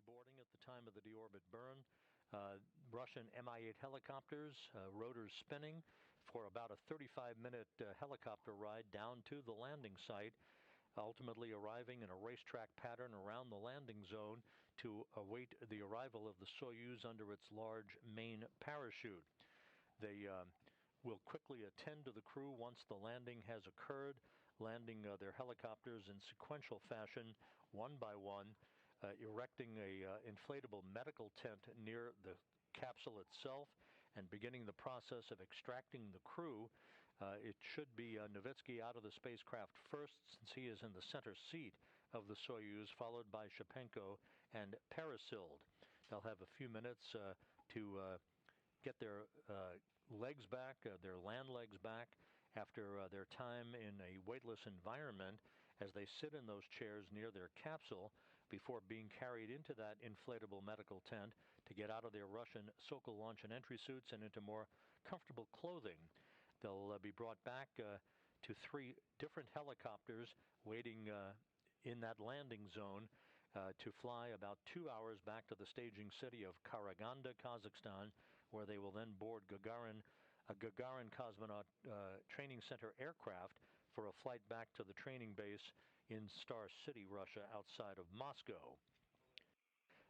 boarding at the time of the deorbit burn. Russian Mi-8 helicopters, rotors spinning for about a 35-minute helicopter ride down to the landing site, ultimately arriving in a racetrack pattern around the landing zone to await the arrival of the Soyuz under its large main parachute. They will quickly attend to the crew once the landing has occurred, landing their helicopters in sequential fashion, one by one, erecting a inflatable medical tent near the capsule itself and beginning the process of extracting the crew. It should be Nowitski out of the spacecraft first, since he is in the center seat of the Soyuz, followed by Shapenko and Peresild. They'll have a few minutes to get their legs back, their land legs back, after their time in a weightless environment as they sit in those chairs near their capsule before being carried into that inflatable medical tent to get out of their Russian Sokol launch and entry suits and into more comfortable clothing. They'll be brought back to 3 different helicopters waiting in that landing zone to fly about 2 hours back to the staging city of Karaganda, Kazakhstan, where they will then board a Gagarin cosmonaut training center aircraft for a flight back to the training base in Star City, Russia, outside of Moscow.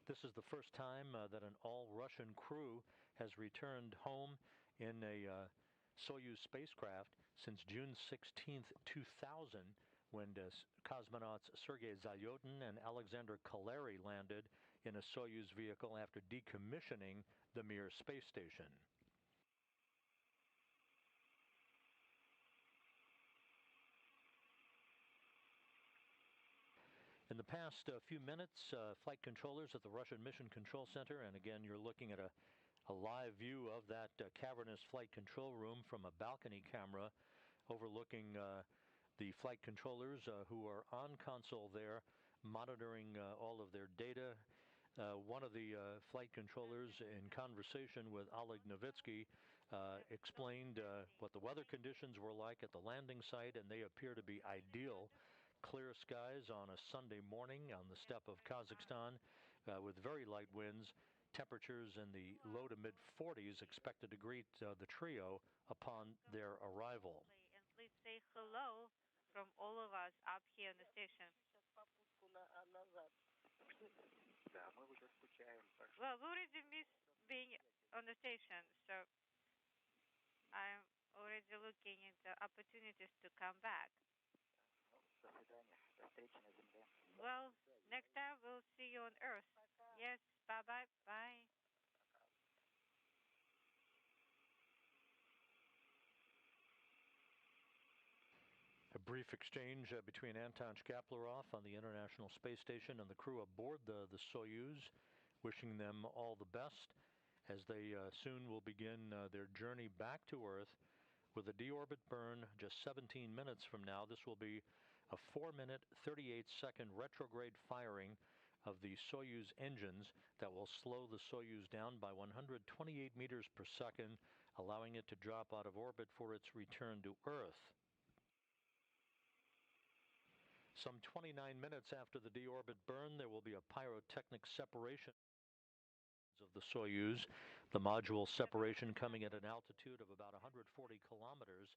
This is the first time that an all-Russian crew has returned home in a Soyuz spacecraft since June 16, 2000, when cosmonauts Sergei Zayotyn and Alexander Kaleri landed in a Soyuz vehicle after decommissioning the Mir space station. In the past few minutes, flight controllers at the Russian Mission Control Center, and again you're looking at a live view of that cavernous flight control room from a balcony camera overlooking the flight controllers who are on console there, monitoring all of their data. One of the flight controllers, in conversation with Oleg Nowitski, explained what the weather conditions were like at the landing site, and they appear to be ideal. Clear skies on a Sunday morning on the steppe of Kazakhstan with very light winds. Temperatures in the low to mid-40s expected to greet the trio upon their arrival. And please say hello from all of us up here in the station. Well, we already missed being on the station, so I'm already looking into opportunities to come back. Well, next time we'll see you on Earth. Yes, bye-bye. Bye. A brief exchange between Anton Shkaplerov on the International Space Station and the crew aboard the Soyuz, wishing them all the best as they soon will begin their journey back to Earth with a deorbit burn just 17 minutes from now. This will be a 4-minute, 38-second retrograde firing of the Soyuz engines that will slow the Soyuz down by 128 meters per second, allowing it to drop out of orbit for its return to Earth. Some 29 minutes after the deorbit burn, there will be a pyrotechnic separation of the Soyuz, the module separation coming at an altitude of about 140 kilometers.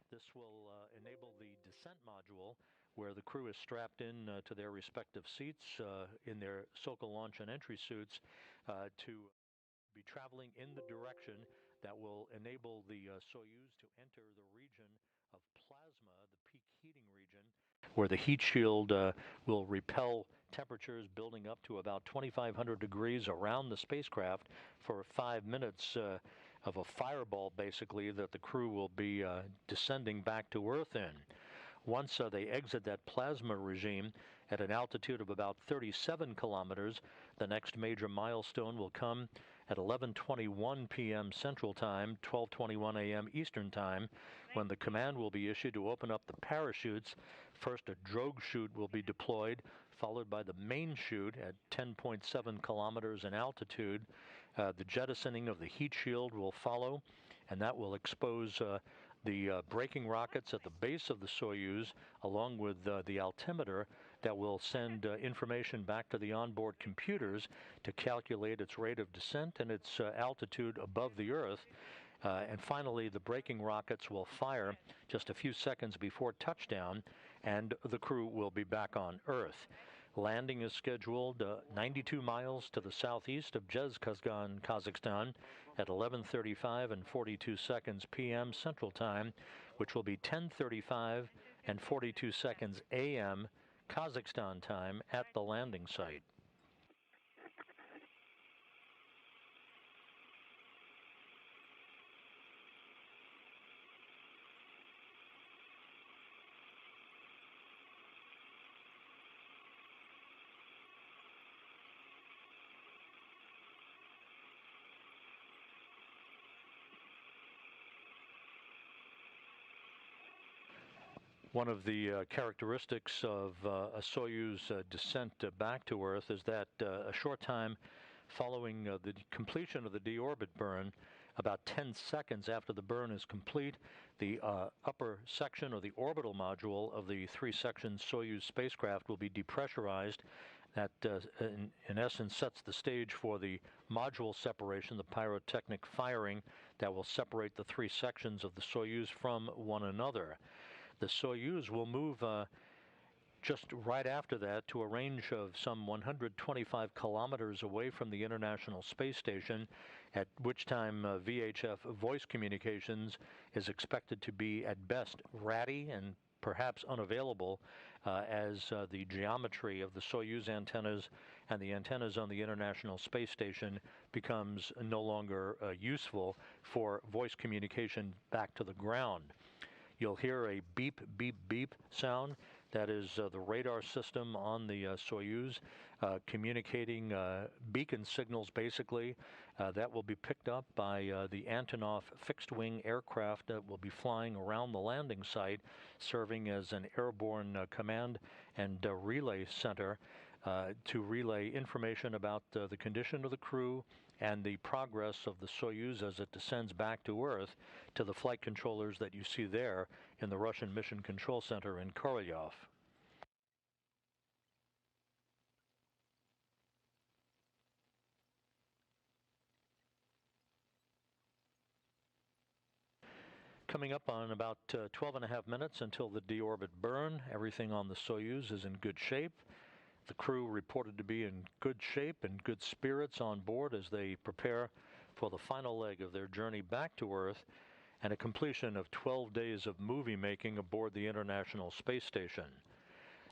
This will enable the descent module, where the crew is strapped in to their respective seats in their Sokol launch and entry suits, to be traveling in the direction that will enable the Soyuz to enter the region of plasma, the peak heating region, where the heat shield will repel temperatures building up to about 2,500 degrees around the spacecraft for 5 minutes of a fireball, basically, that the crew will be descending back to Earth in. Once they exit that plasma regime at an altitude of about 37 kilometers, the next major milestone will come at 11:21 p.m. Central Time, 12:21 a.m. Eastern Time, when the command will be issued to open up the parachutes. First, a drogue chute will be deployed, followed by the main chute at 10.7 kilometers in altitude. The jettisoning of the heat shield will follow, and that will expose the braking rockets at the base of the Soyuz, along with the altimeter that will send information back to the onboard computers to calculate its rate of descent and its altitude above the Earth. And finally, the braking rockets will fire just a few seconds before touchdown, and the crew will be back on Earth. Landing is scheduled 92 miles to the southeast of Zhezkazgan, Kazakhstan, at 11:35 and 42 seconds p.m. Central Time, which will be 10:35 and 42 seconds a.m. Kazakhstan time at the landing site. One of the characteristics of a Soyuz descent back to Earth is that a short time following the completion of the deorbit burn, about 10 seconds after the burn is complete, the upper section or the orbital module of the three-section Soyuz spacecraft will be depressurized. That, in essence, sets the stage for the module separation, the pyrotechnic firing that will separate the three sections of the Soyuz from one another. The Soyuz will move just right after that to a range of some 125 kilometers away from the International Space Station, at which time VHF voice communications is expected to be at best ratty and perhaps unavailable, as the geometry of the Soyuz antennas and the antennas on the International Space Station becomes no longer useful for voice communication back to the ground. You'll hear a beep, beep, beep sound. That is the radar system on the Soyuz communicating beacon signals, basically. That will be picked up by the Antonov fixed-wing aircraft that will be flying around the landing site, serving as an airborne command and relay center to relay information about the condition of the crew and the progress of the Soyuz as it descends back to Earth to the flight controllers that you see there in the Russian Mission Control Center in Korolyov. Coming up on about 12 and a half minutes until the deorbit burn, everything on the Soyuz is in good shape. The crew reported to be in good shape and good spirits on board as they prepare for the final leg of their journey back to Earth and a completion of 12 days of movie making aboard the International Space Station.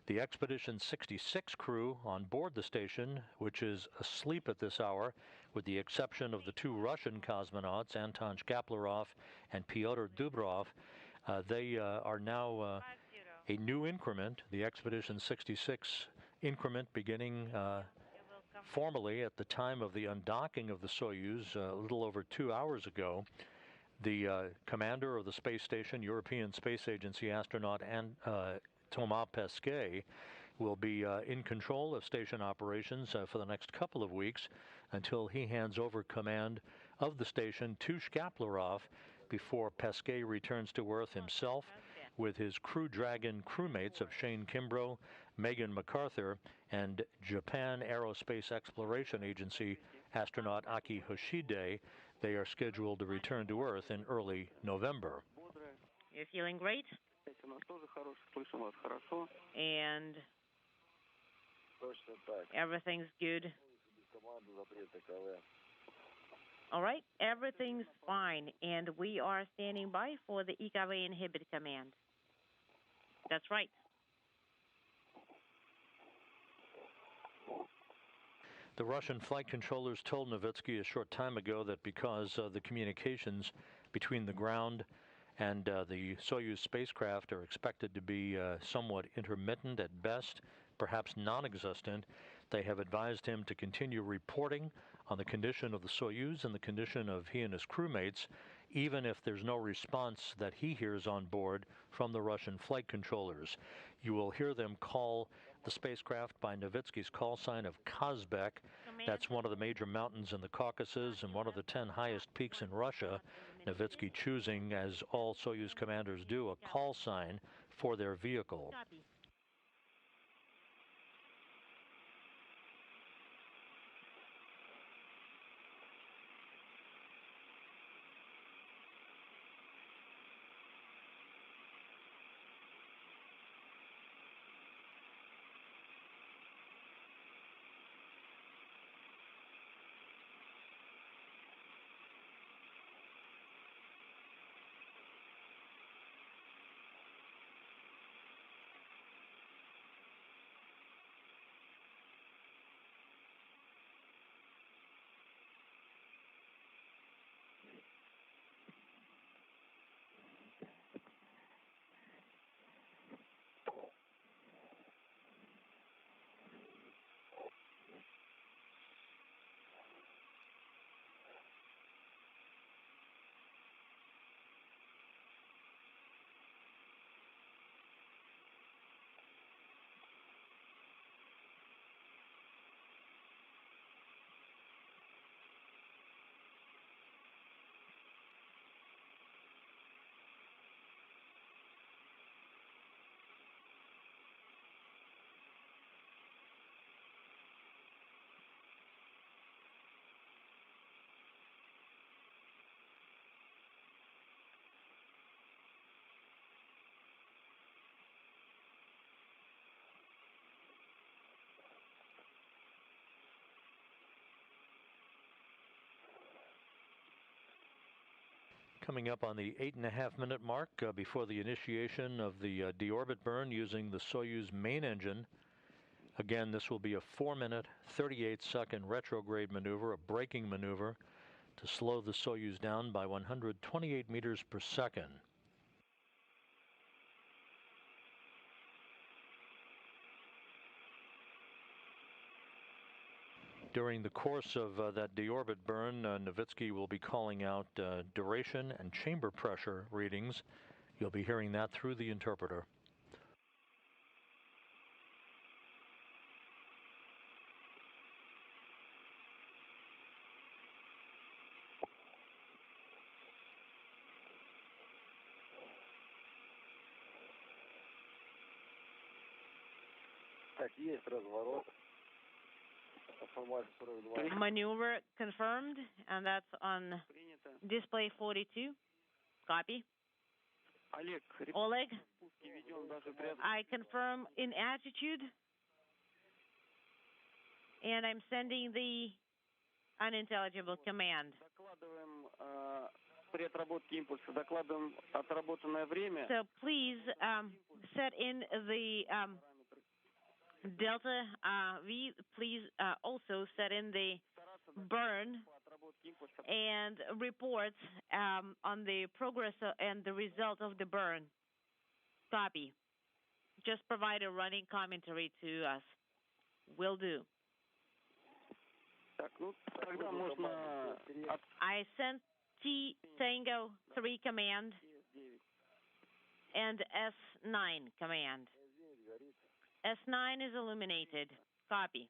The Expedition 66 crew on board the station, which is asleep at this hour, with the exception of the two Russian cosmonauts, Anton Shkaplerov and Pyotr Dubrov, they are now a new increment, the Expedition 66 increment beginning formally at the time of the undocking of the Soyuz a little over 2 hours ago. The commander of the space station, European Space Agency astronaut Thomas Pesquet, will be in control of station operations for the next couple of weeks until he hands over command of the station to Shkaplerov before Pesquet returns to Earth himself with his Crew Dragon crewmates of Shane Kimbrough, Megan MacArthur, and Japan Aerospace Exploration Agency astronaut Aki Hoshide. They are scheduled to return to Earth in early November. You're feeling great? And everything's good? All right, everything's fine, and we are standing by for the EKV inhibit command. That's right. The Russian flight controllers told Nowitski a short time ago that because the communications between the ground and the Soyuz spacecraft are expected to be somewhat intermittent at best, perhaps non-existent, they have advised him to continue reporting on the condition of the Soyuz and the condition of he and his crewmates, even if there's no response that he hears on board from the Russian flight controllers. You will hear them call the spacecraft by Nowitski's call sign of Kazbek. That's one of the major mountains in the Caucasus and one of the 10 highest peaks in Russia. Nowitski choosing, as all Soyuz commanders do, a call sign for their vehicle. Copy. Coming up on the 8.5-minute mark before the initiation of the deorbit burn using the Soyuz main engine. Again, this will be a 4-minute, 38-second retrograde maneuver, a braking maneuver, to slow the Soyuz down by 128 meters per second. During the course of that deorbit burn, Nowitski will be calling out duration and chamber pressure readings. You'll be hearing that through the interpreter. Так, есть разворот. Maneuver confirmed, and that's on display 42. Copy. Oleg, I confirm in attitude, and I'm sending the unintelligible command. So please set in the Delta V, please also set in the burn and report on the progress and the result of the burn. Copy. Just provide a running commentary to us. Will do. I sent T Tango 3 command and S9 command. S9 is illuminated. Copy.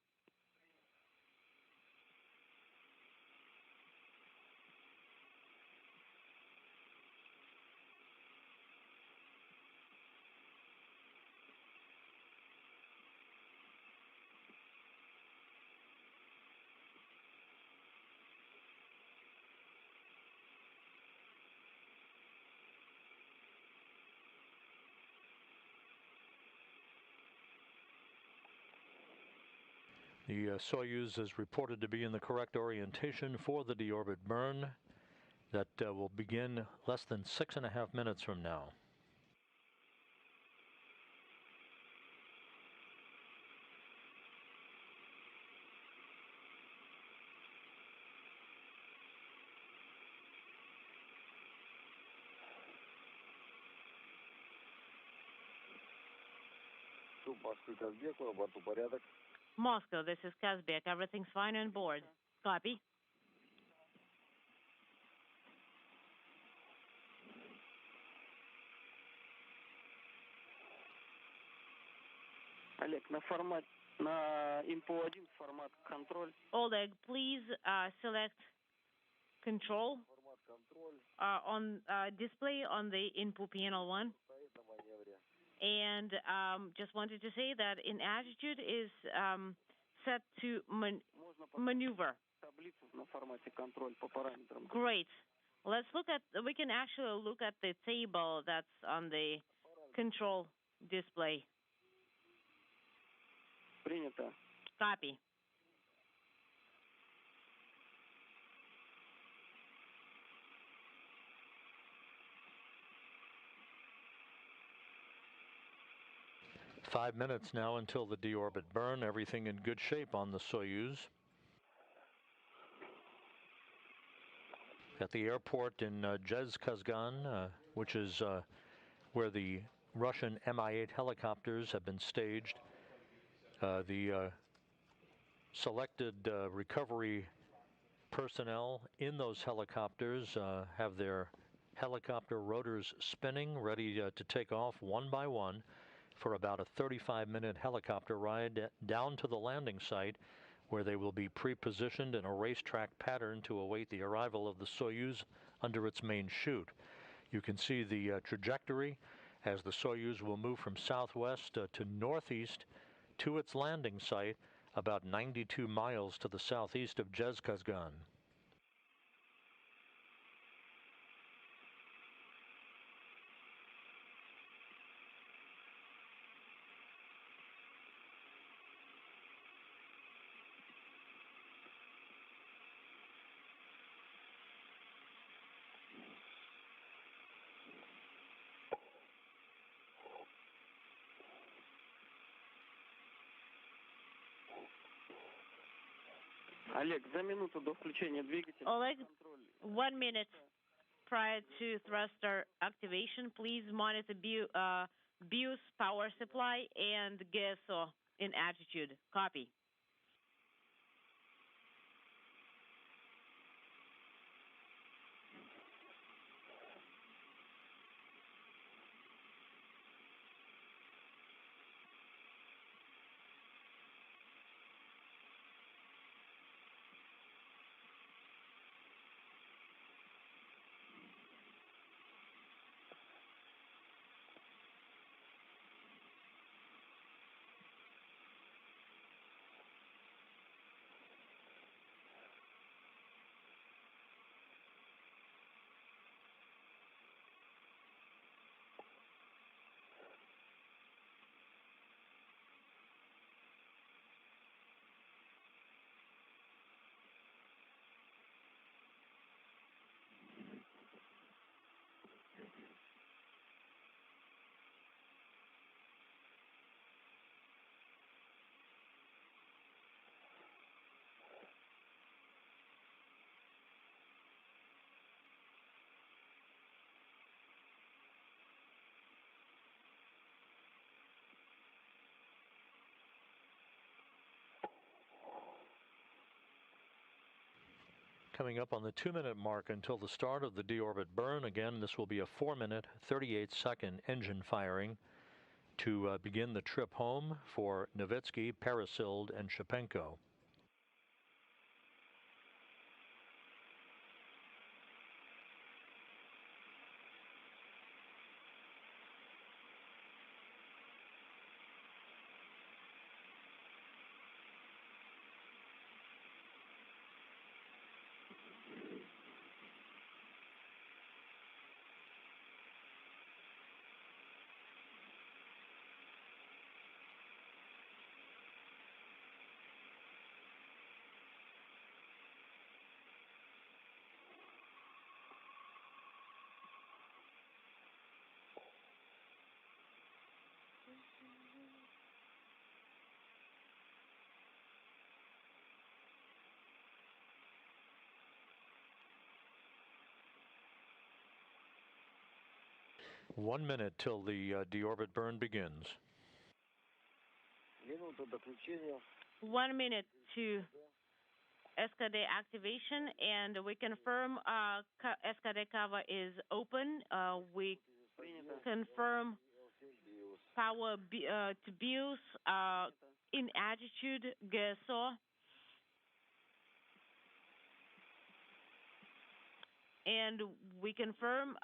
The Soyuz is reported to be in the correct orientation for the deorbit burn that will begin less than 6.5 minutes from now. Moscow, this is Kazbek. Everything's fine on board. Copy. Олег, на ИМПО-1 формат контроль. Oleg, please select control. Формат контроль. on display on the input panel one. And just wanted to say that in attitude is set to maneuver. Great. Let's look at, we can actually look at the table that's on the control display. Принято. Copy. Five minutes now until the deorbit burn. Everything in good shape on the Soyuz. At the airport in Zhezkazgan, which is where the Russian Mi-8 helicopters have been staged, the selected recovery personnel in those helicopters have their helicopter rotors spinning, ready to take off one by one for about a 35-minute helicopter ride down to the landing site, where they will be pre-positioned in a racetrack pattern to await the arrival of the Soyuz under its main chute. You can see the trajectory as the Soyuz will move from southwest to northeast to its landing site, about 92 miles to the southeast of Zhezkazgan. Олег, за минуту до включения двигателя. Oleg, 1 minute prior to thruster activation, please monitor BIOS power supply and GSO in attitude. Copy. Coming up on the 2-minute mark until the start of the deorbit burn. Again, this will be a 4-minute, 38-second engine firing to begin the trip home for Nowitski, Parasild, and Shapenko. One minute till the deorbit burn begins. 1 minute to SKD activation, and we confirm SKD cover is open. We confirm power to BIOS in attitude GSO. And we confirm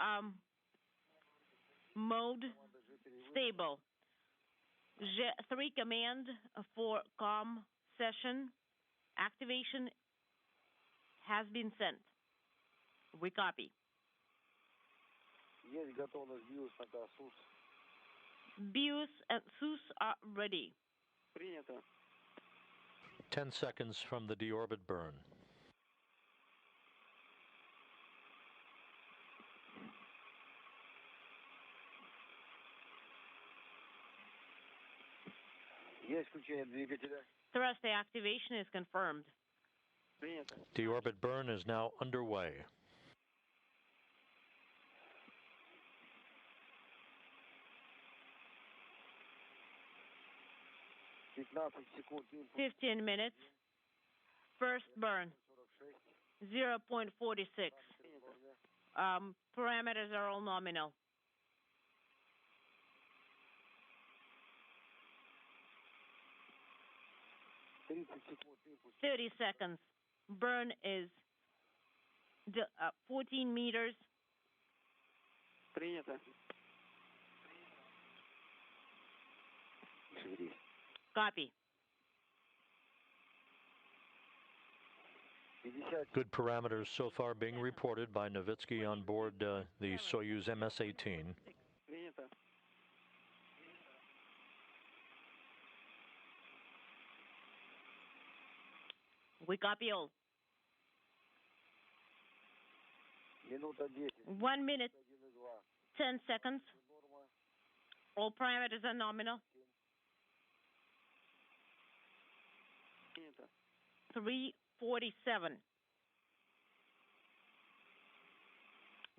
mode stable. G3 command for COM session activation has been sent. We copy. Есть готовность BIOS на СУС. BIOS and SUS are ready. Принято. 10 seconds from the deorbit burn. Есть включение двигателя. Thrust activation is confirmed. Принято. Deorbit burn is now underway. 15 секунд. 15 minutes. First burn, 0.46. Parameters are all nominal. 30 seconds. Burn is 14 meters. Принято. Copy. Good parameters so far being reported by Nowitski on board the Soyuz MS-18. Принято. We copy all. Минута 10. 1 minute, 1,2. 10 seconds. Норма. All parameters are nominal. Принято. 347.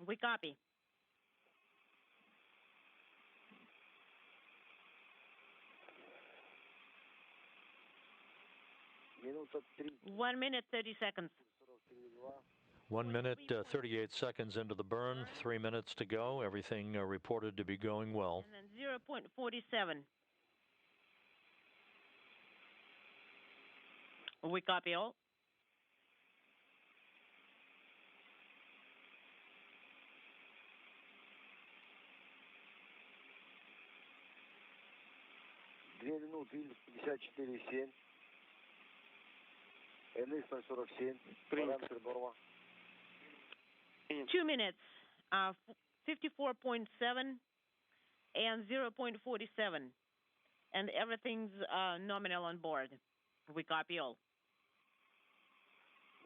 We copy. Минута 30. 1 minute, 30 seconds. 43,2. 1 minute, 38 seconds into the burn, 3 minutes to go. Everything reported to be going well. And then 0.47. We copy all. Две минуты, Ильс 54,7. НХ 047. Параметр норма. 2 minutes, 54.7 and 0.47. And everything's nominal on board. We copy all.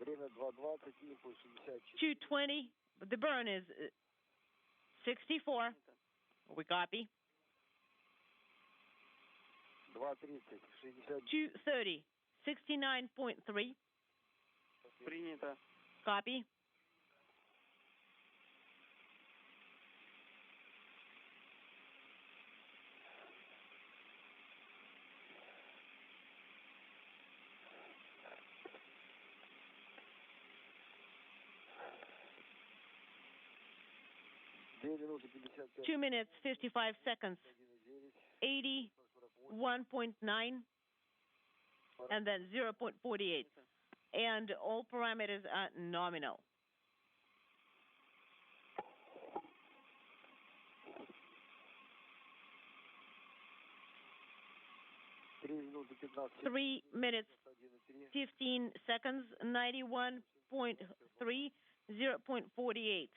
Время 2:20, импульс 64. 220. The burn is 64. We copy. 2:30, 60. 230. 69.3. Принято. Copy. Две минуты 55. 2 minutes, 55 seconds. 1,9. 81.9 and then 0.48. And all parameters are nominal. Три минуты 15. 3 minutes, 1,3. 15 seconds, 91.3, 0.48.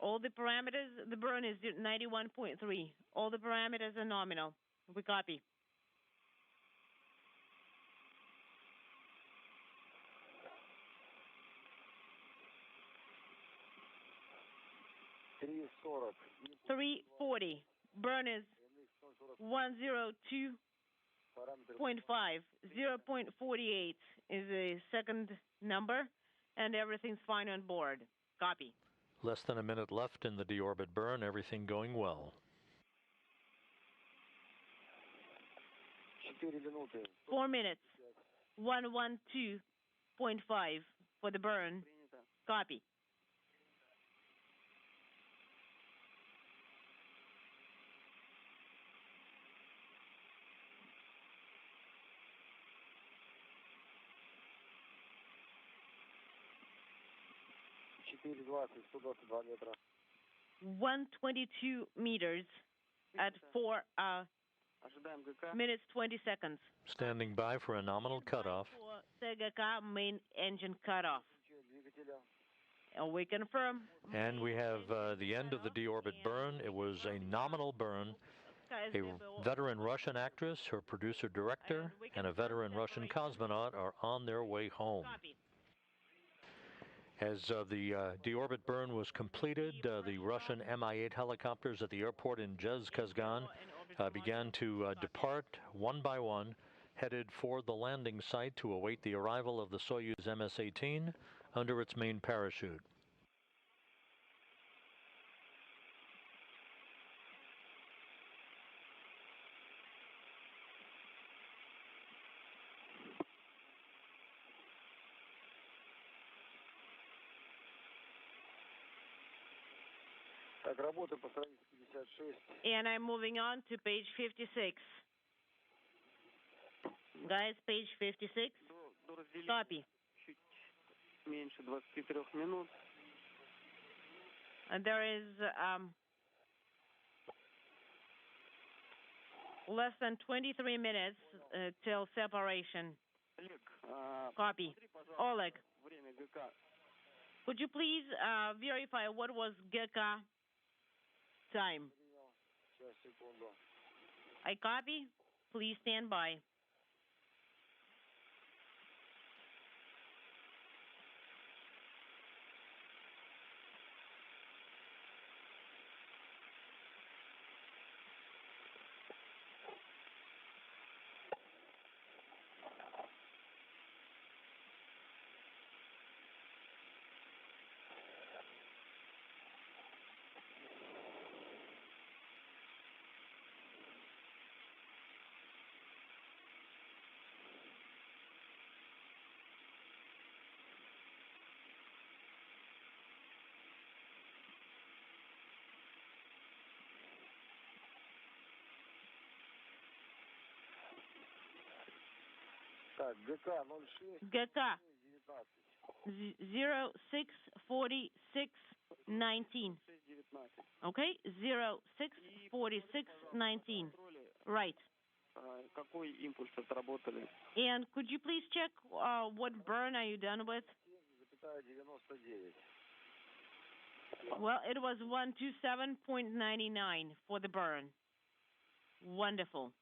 All the parameters, the burn is 91.3. All the parameters are nominal. We copy. Три 40. 340. Burn is 102.5. Параметр 0.48 is a second number, and everything's fine on board. Copy. Less than a minute left in the deorbit burn, everything going well. 4 минуты. 4 minutes. 112.5 for the burn. Принято. Copy. 4,20, 122 метра. 122 meters at 4 Ожидаем ГК. minutes 20 seconds. Standing by for a nominal cutoff. For CGK main engine cutoff. Включение двигателя. And we confirm. And we have the end of the deorbit burn. It was a nominal burn. A veteran Russian actress, her producer-director, and a veteran Russian cosmonaut are on their way home. Copy. As the deorbit burn was completed, the Russian Mi-8 helicopters at the airport in Zhezkazgan began to depart one by one, headed for the landing site to await the arrival of the Soyuz MS-18 under its main parachute. Так, работа по странице 56. And I'm moving on to page 56. Guys, page 56. До разделения Copy. чуть меньше 23 минут. And there is less than 23 minutes till separation. Олег, Copy. смотри, пожалуйста, Oleg, время ГК. could you please verify what was GK time? Сейчас, секунду. I copy. Please stand by. Так, ГК 06, GK 19. 064619. 6:19. Okay? 064619. Контроле, Right. какой импульс отработали? And could you please check what burn are you done with? 7,99. Well, it was 127.99 for the burn. Wonderful.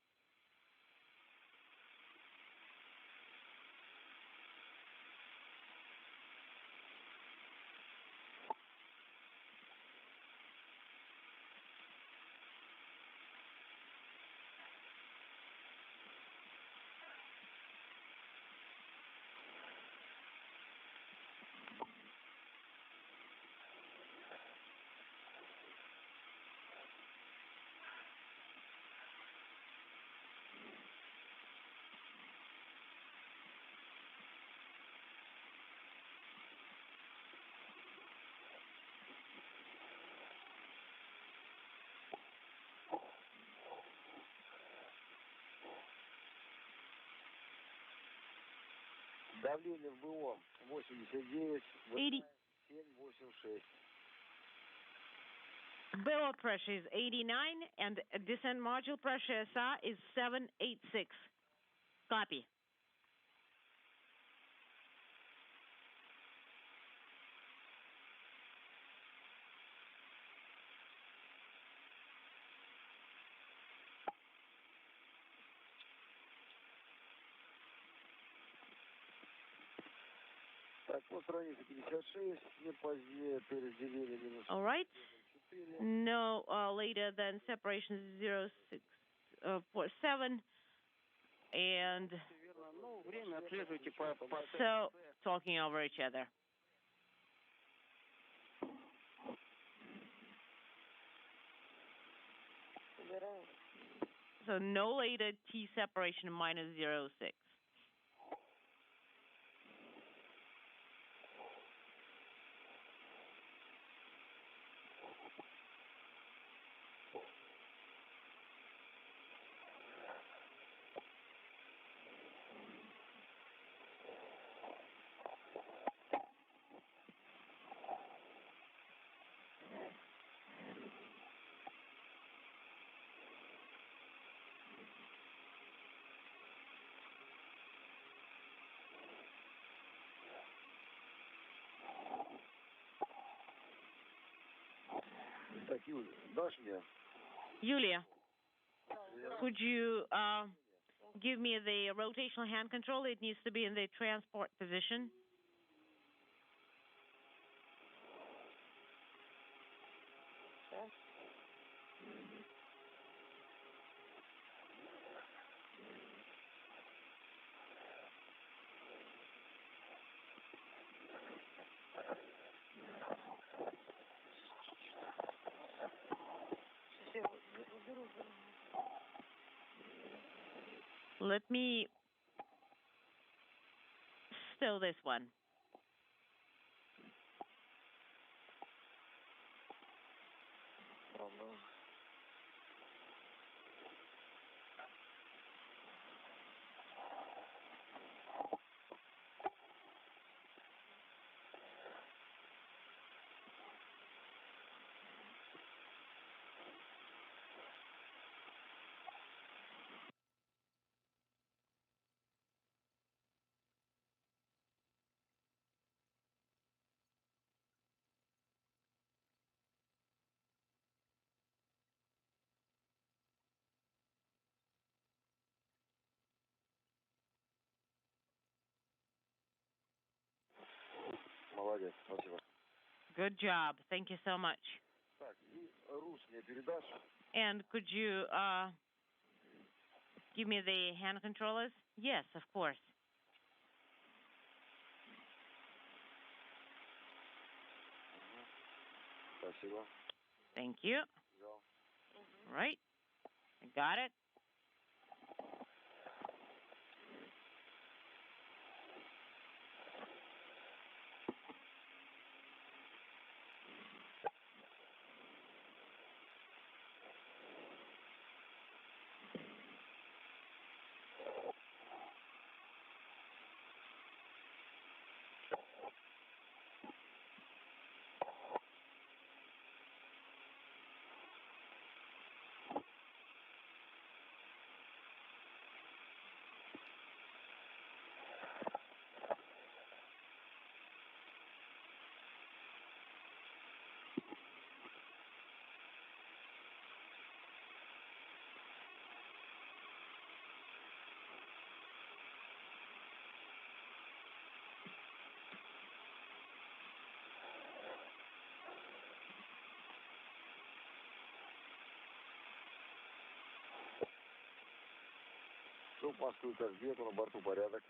Давление в БО 89, 80. 7,86. Barrel pressure is 89 and descent module pressure SR is 786. Copy. Так, по странице 56, не позднее при разделении минус All right. 4. No later than separation 0647. And Верно. Ну, время отслеживайте по so talking over each other. So no later T separation minus 06. Так, Юля, дашь мне? Yulia, could you give me the rotational hand control? It needs to be in the transport position. Let me stow this one. Молодец, спасибо. Good job. Thank you so much. Так, и руч мне передашь? And could you give me the hand controllers? Yes, of course. Спасибо. Thank you. Взял. Right. I got it. Все, Москву, Казбеку, на борту порядок.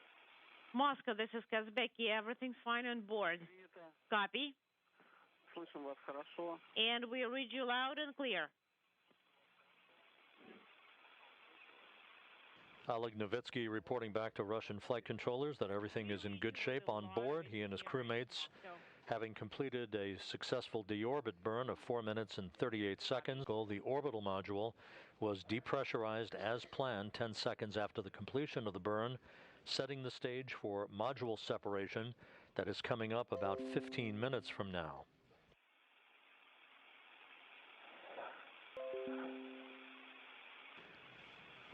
Moscow, this is Kazbeki. Everything's fine on board. Copy. Слышим вас хорошо. And we read you loud and clear. Oleg Nowitski reporting back to Russian flight controllers that everything is in good shape on board. He and his crewmates, having completed a successful deorbit burn of 4 minutes and 38 seconds, the orbital module was depressurized as planned 10 seconds after the completion of the burn, setting the stage for module separation that is coming up about 15 minutes from now.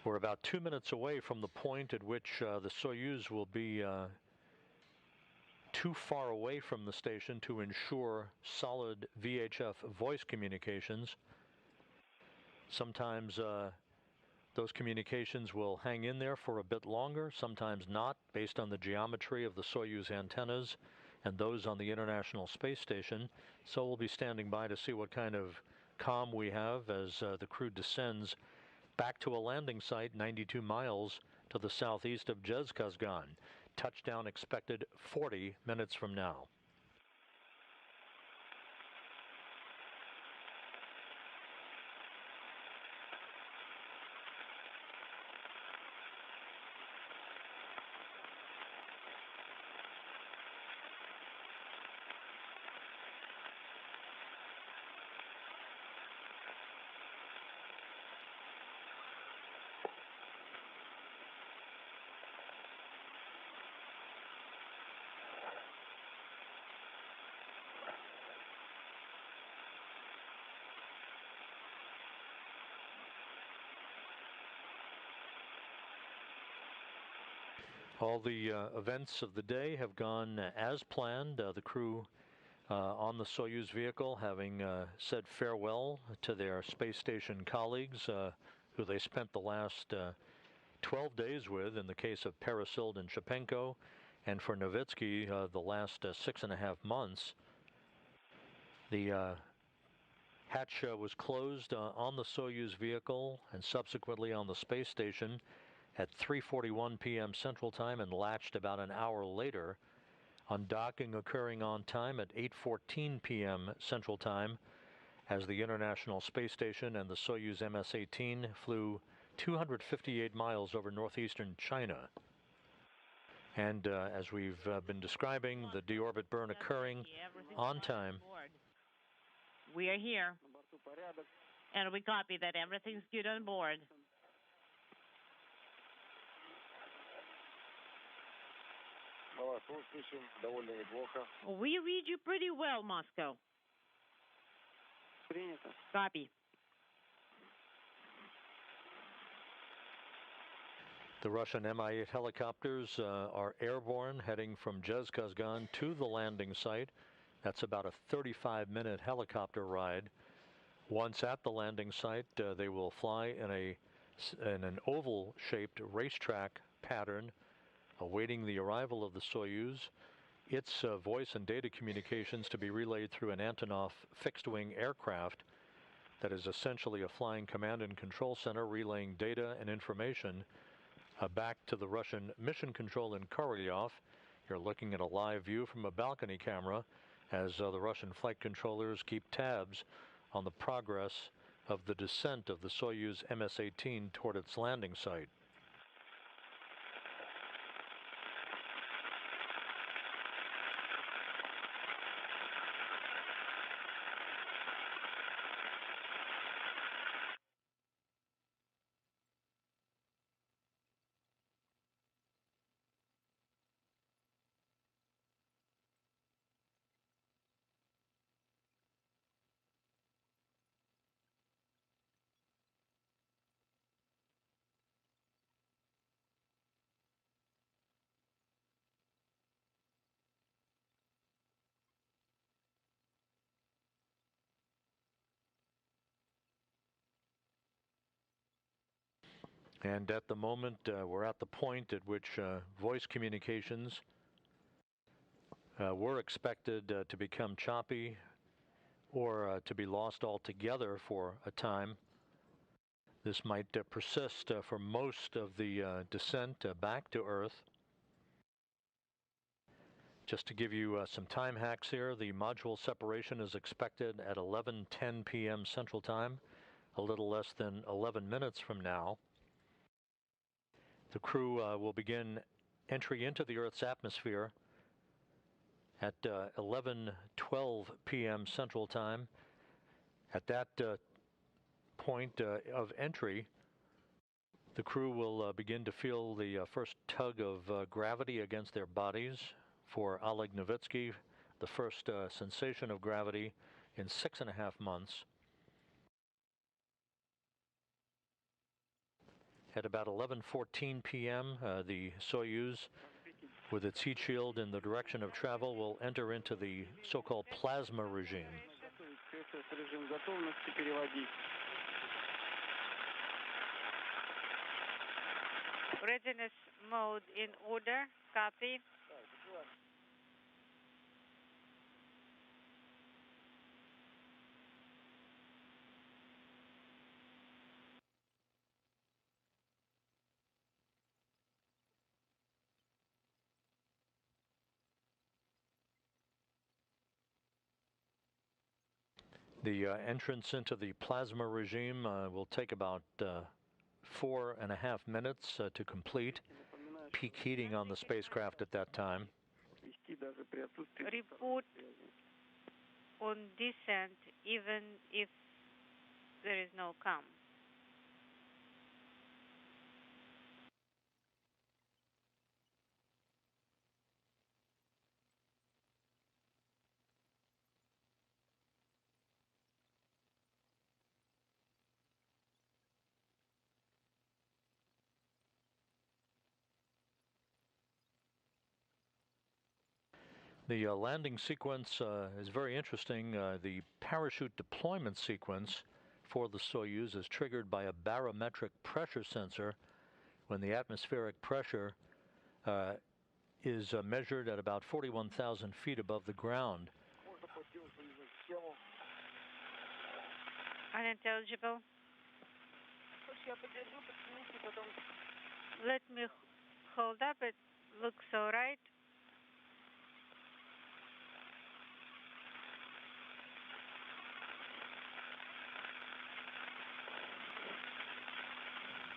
We're about 2 minutes away from the point at which the Soyuz will be too far away from the station to ensure solid VHF voice communications. Sometimes those communications will hang in there for a bit longer, sometimes not, based on the geometry of the Soyuz antennas and those on the International Space Station. So we'll be standing by to see what kind of comm we have as the crew descends back to a landing site 92 miles to the southeast of Zhezkazgan. Touchdown expected 40 minutes from now. All the events of the day have gone as planned. The crew on the Soyuz vehicle, having said farewell to their space station colleagues who they spent the last 12 days with in the case of Peresild and Shapenko, and for Nowitski the last 6.5 months. The hatch was closed on the Soyuz vehicle and subsequently on the space station at 3:41 p.m. Central Time and latched about an hour later. Undocking occurring on time at 8:14 p.m. Central Time as the International Space Station and the Soyuz MS-18 flew 258 miles over northeastern China. And as we've been describing, the deorbit burn occurring on time. We are here, and we copy that everything's good on board. We read you pretty well, Moscow. Принято. Copy. The Russian Mi-8 helicopters are airborne, heading from Zhezkazgan to the landing site. That's about a 35-minute helicopter ride. Once at the landing site, they will fly in an oval-shaped racetrack pattern, awaiting the arrival of the Soyuz, its voice and data communications to be relayed through an Antonov fixed-wing aircraft that is essentially a flying command and control center relaying data and information back to the Russian mission control in Korolyov. You're looking at a live view from a balcony camera as the Russian flight controllers keep tabs on the progress of the descent of the Soyuz MS-18 toward its landing site. And at the moment, we're at the point at which voice communications were expected to become choppy or to be lost altogether for a time. This might persist for most of the descent back to Earth. Just to give you some time hacks here, the module separation is expected at 11:10 p.m. Central Time, a little less than 11 minutes from now. The crew will begin entry into the Earth's atmosphere at 11:12 p.m. Central Time. At that point of entry, the crew will begin to feel the first tug of gravity against their bodies. For Oleg Nowitski, the first sensation of gravity in 6.5 months. At about 11:14 p.m., the Soyuz, with its heat shield in the direction of travel, will enter into the so-called plasma regime. Readiness mode in order. Copy. The entrance into the plasma regime will take about 4.5 minutes to complete. Peak heating on the spacecraft at that time. Report on descent even if there is no calm. The landing sequence is very interesting. The parachute deployment sequence for the Soyuz is triggered by a barometric pressure sensor when the atmospheric pressure is measured at about 41,000 feet above the ground. Unintelligible. Let me hold up. It looks all right.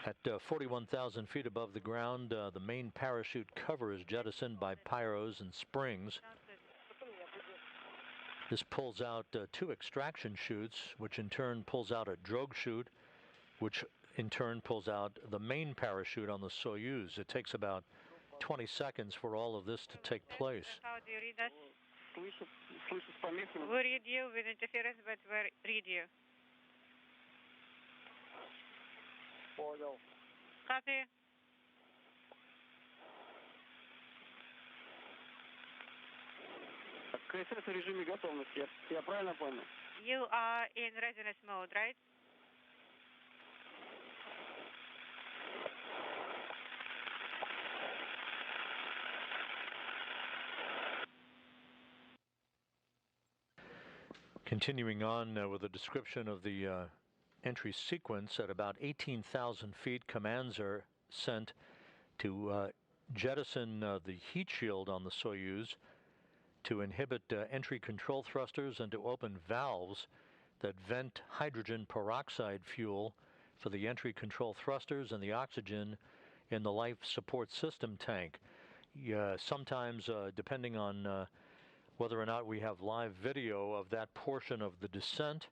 At 41,000 feet above the ground, the main parachute cover is jettisoned by pyros and springs. This pulls out two extraction chutes, which in turn pulls out a drogue chute, which in turn pulls out the main parachute on the Soyuz. It takes about 20 seconds for all of this to take place. How do you read us? Слышу с помехами. We read you with interference, but we read you. Понял. Copy. КСС в режиме готовности. Я правильно понял? You are in readiness mode, right? Continuing on with a description of the entry sequence, at about 18,000 feet, commands are sent to jettison the heat shield on the Soyuz, to inhibit entry control thrusters, and to open valves that vent hydrogen peroxide fuel for the entry control thrusters and the oxygen in the life support system tank. Sometimes, depending on whether or not we have live video of that portion of the descent,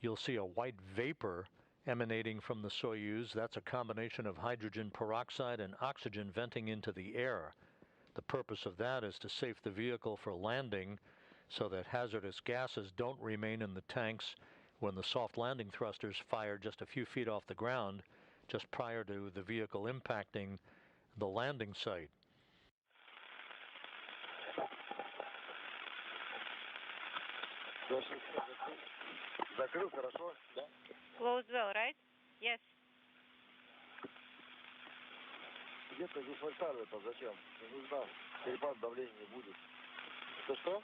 you'll see a white vapor emanating from the Soyuz. That's a combination of hydrogen peroxide and oxygen venting into the air. The purpose of that is to safe the vehicle for landing so that hazardous gases don't remain in the tanks when the soft landing thrusters fire just a few feet off the ground, just prior to the vehicle impacting the landing site. Закрыл, хорошо, да? Close well, right? Yes. Где-то здесь вольтары-то зачем? Не нужна. Перепад давления не будет. Что?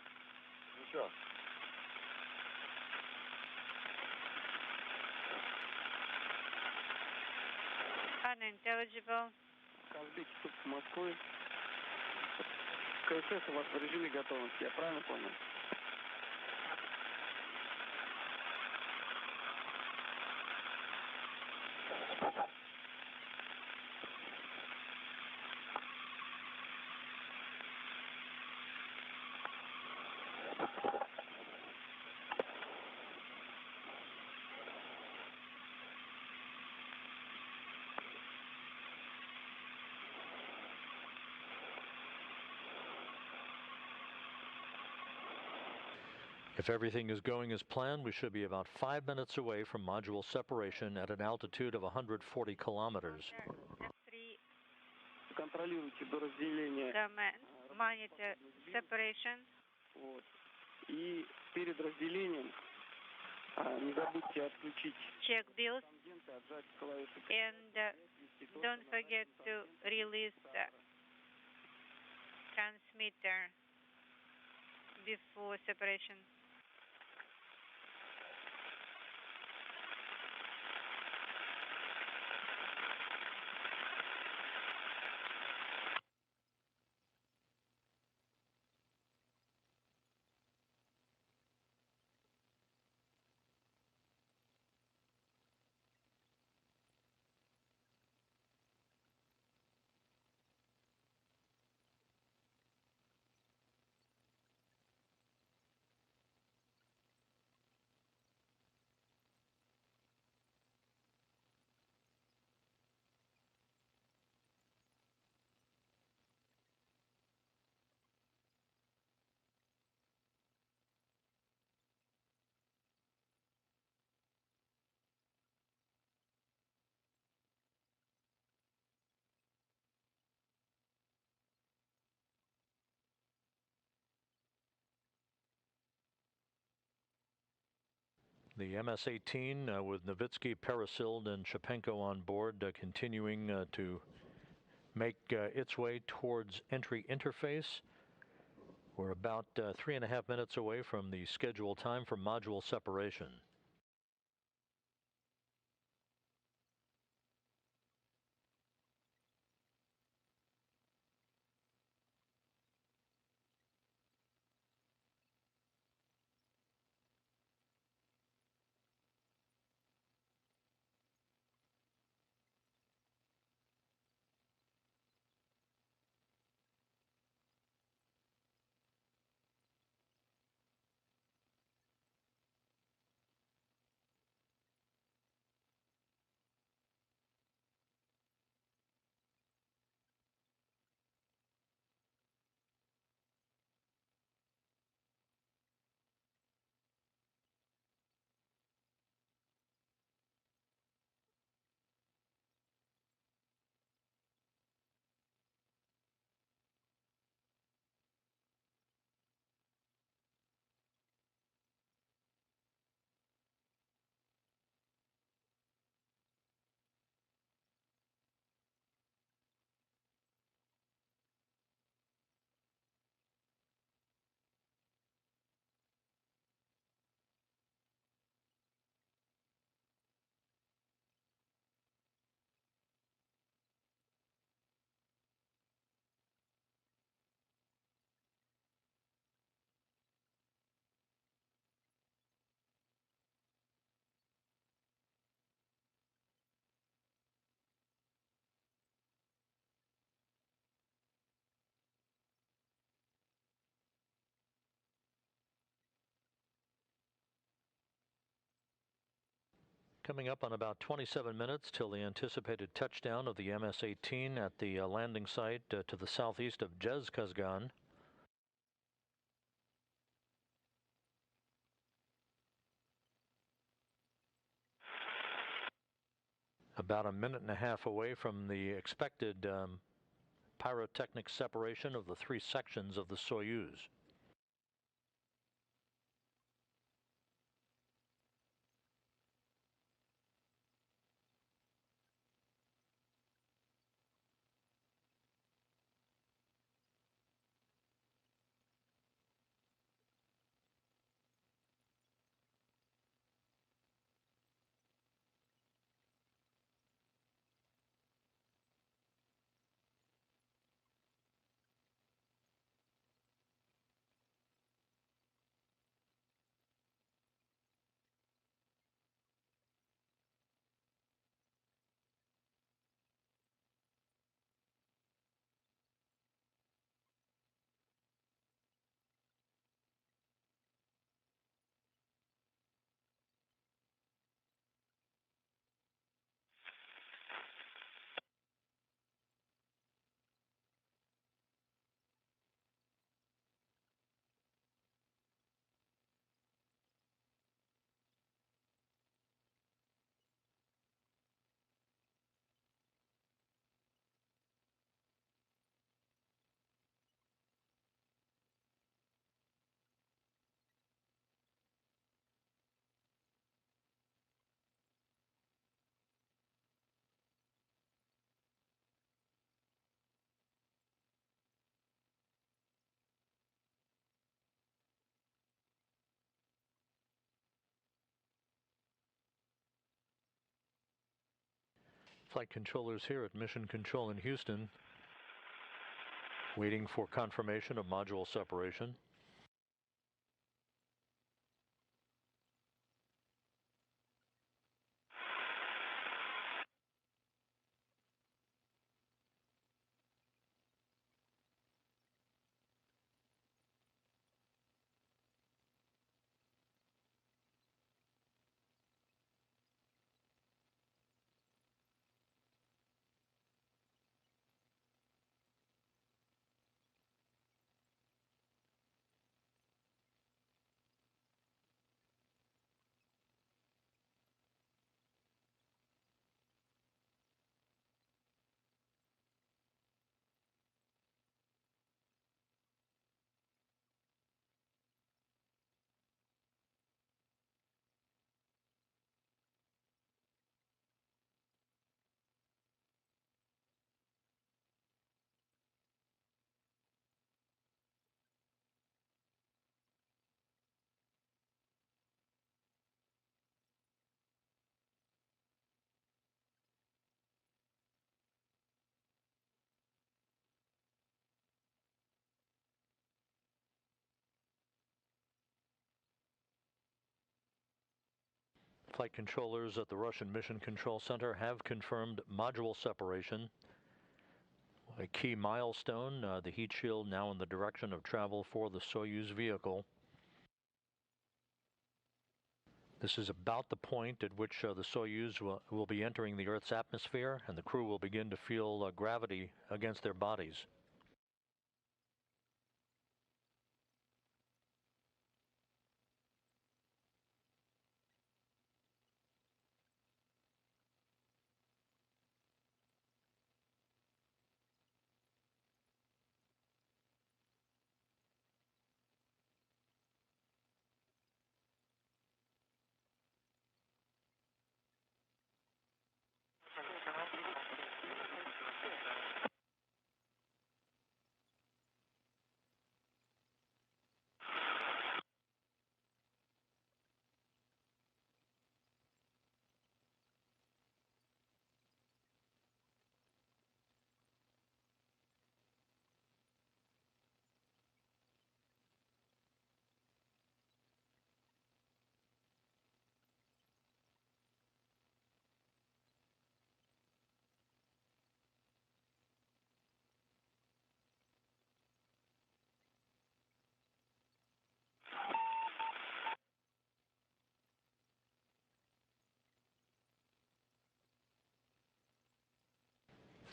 Ничего. Unintelligible. Казбек, тут с Москвы. КСС у вас в режиме готовности. Я правильно понял? If everything is going as planned, we should be about 5 minutes away from module separation at an altitude of 140 kilometers. F3 Контролируйте до разделения. command, monitor separation. Вот. И перед разделением не забудьте отключить Check bills тангенты, отжать клавишу. and don't forget to release the transmitter before separation. The MS-18 with Nowitski, Peresild, and Shapenko on board continuing to make its way towards entry interface. We're about 3.5 minutes away from the scheduled time for module separation. Coming up on about 27 minutes till the anticipated touchdown of the MS-18 at the landing site to the southeast of Zhezkazgan. About a minute and a half away from the expected pyrotechnic separation of the three sections of the Soyuz. Flight controllers here at Mission Control in Houston, waiting for confirmation of module separation. Flight controllers at the Russian Mission Control Center have confirmed module separation. A key milestone, the heat shield now in the direction of travel for the Soyuz vehicle. This is about the point at which the Soyuz will be entering the Earth's atmosphere, and the crew will begin to feel gravity against their bodies.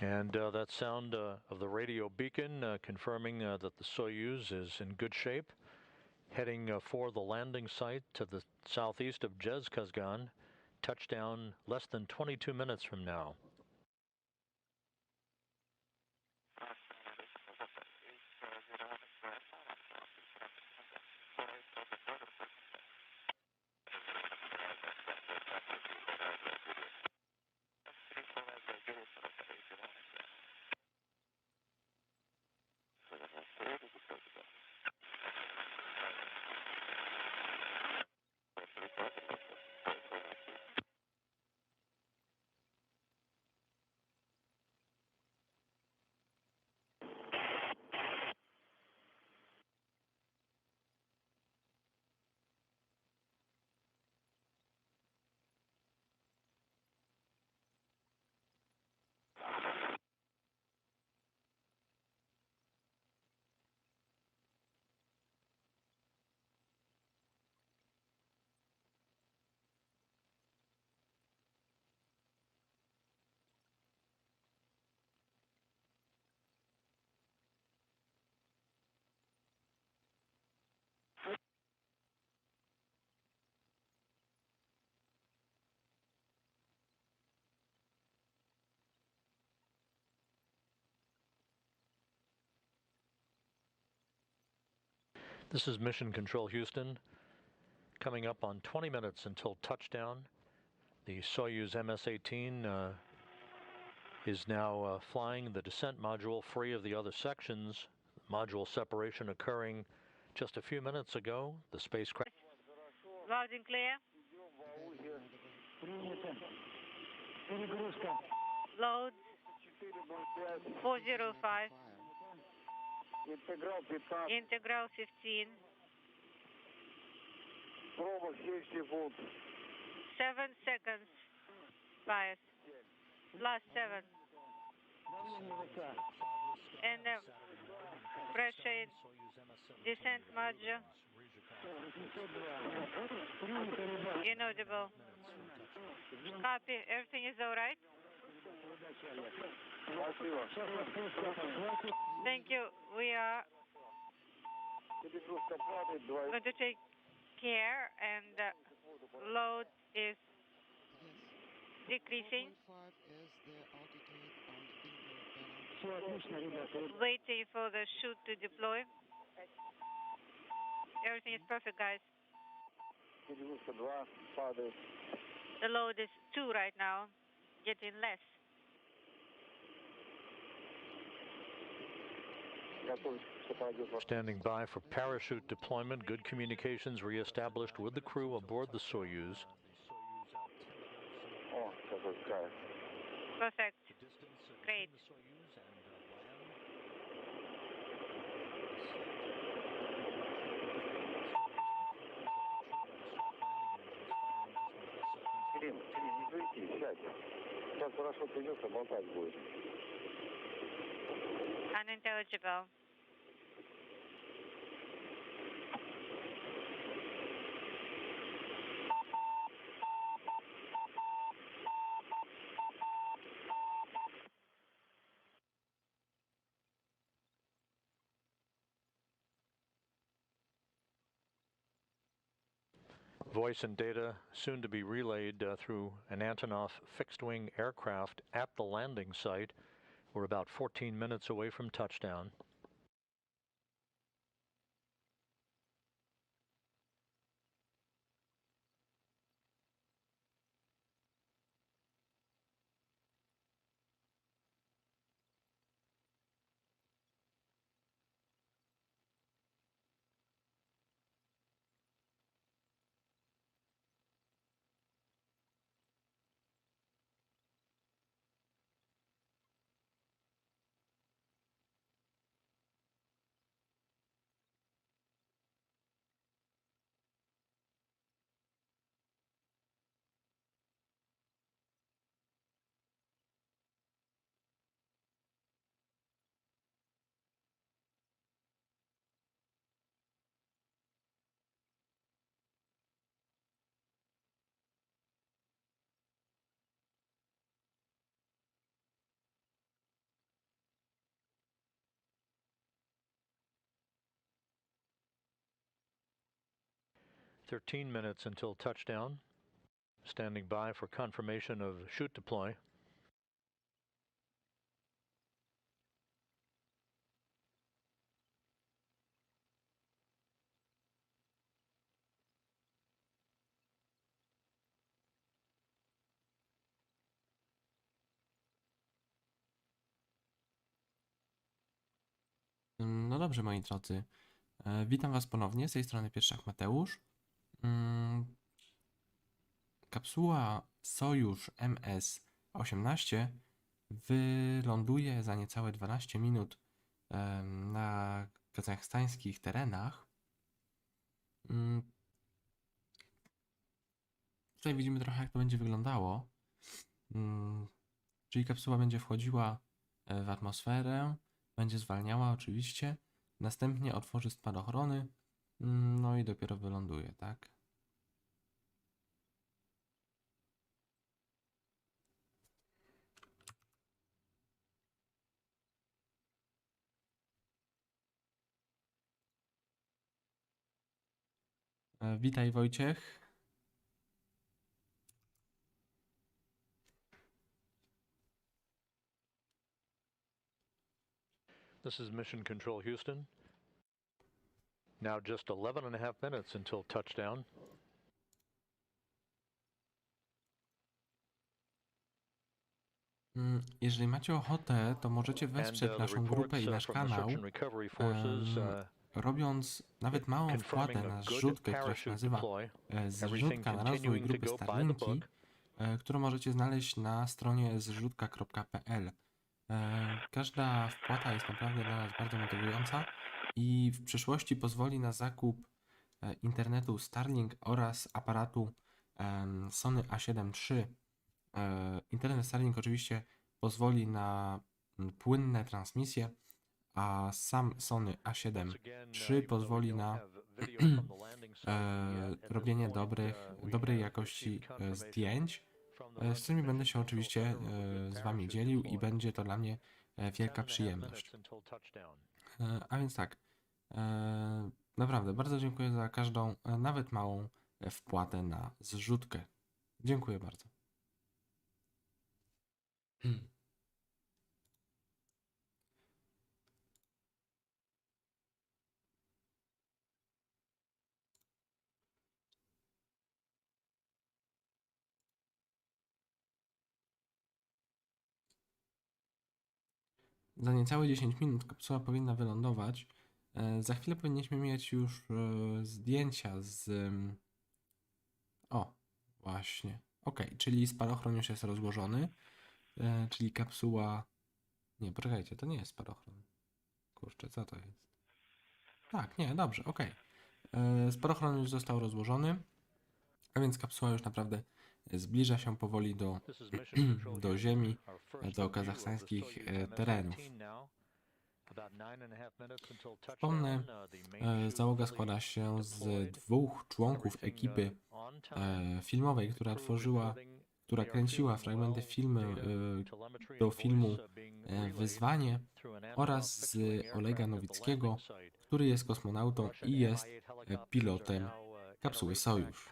And that sound of the radio beacon confirming that the Soyuz is in good shape, heading for the landing site to the southeast of Zhezkazgan, touchdown less than 22 minutes from now. This is Mission Control Houston. Coming up on 20 minutes until touchdown. The Soyuz MS-18 is now flying the descent module free of the other sections. Module separation occurring just a few minutes ago. The spacecraft. Loud and clear. Load 405. Integral 15. 7 seconds. Bias. Last 7. And pressure in descent module. Inaudible. Copy. Everything is all right? Thank you. We are going to take care, and load is decreasing. Waiting for the chute to deploy. Everything is perfect, guys. The load is 2 right now, getting less. Standing by for parachute deployment. Good communications reestablished with the crew aboard the Soyuz. Perfect. Great. идти, сядь. Сейчас парашют придется, болтать будет. Unintelligible. Voice and data soon to be relayed through an Antonov fixed-wing aircraft at the landing site. We're about 14 minutes away from touchdown. Thirteen minutes until touchdown. Standing by for confirmation of chute deploy. No dobrze, moi drodzy. Witam Was ponownie, z tej strony Pierwszak Mateusz. Kapsuła Sojusz MS-18 wyląduje za niecałe 12 minut na kazachstańskich terenach. Tutaj widzimy trochę, jak to będzie wyglądało. Czyli kapsuła będzie wchodziła w atmosferę, będzie zwalniała oczywiście, następnie otworzy spadochrony, no i dopiero wyląduje, tak? Witaj, Wojciech. This is Mission Control Houston. Now just 11.5 minutes until touchdown. Jeżeli macie ochotę, to możecie wesprzeć naszą grupę i nasz kanał, robiąc nawet małą wkładę na zrzutkę, która się nazywa Zrzutka na rozwój grupy Starlinki, którą możecie znaleźć na stronie zrzutka.pl. Każda wpłata jest naprawdę dla nas bardzo motywująca i w przyszłości pozwoli na zakup internetu Starlink oraz aparatu Sony A7 III. Internet Starlink oczywiście pozwoli na płynne transmisje, a sam Sony A7 III pozwoli na robienie dobrej jakości zdjęć, z którymi będę się oczywiście z Wami dzielił i będzie to dla mnie wielka przyjemność. A więc tak, naprawdę bardzo dziękuję za każdą, nawet małą wpłatę na zrzutkę. Dziękuję bardzo. Za niecałe 10 minut kapsuła powinna wylądować. Za chwilę powinniśmy mieć już zdjęcia z... O, właśnie. Ok, czyli spadochron już jest rozłożony. Czyli kapsuła... Nie, poczekajcie, to nie jest spadochron. Kurczę, co to jest? Tak, nie, dobrze, ok. Spadochron już został rozłożony, a więc kapsuła już naprawdę zbliża się powoli do ziemi, do kazachstańskich terenów. Wspomnę, załoga składa się z 2 członków ekipy filmowej, która kręciła fragmenty do filmu Wyzwanie, oraz z Olega Nowickiego, który jest kosmonautą i jest pilotem kapsuły Sojusz.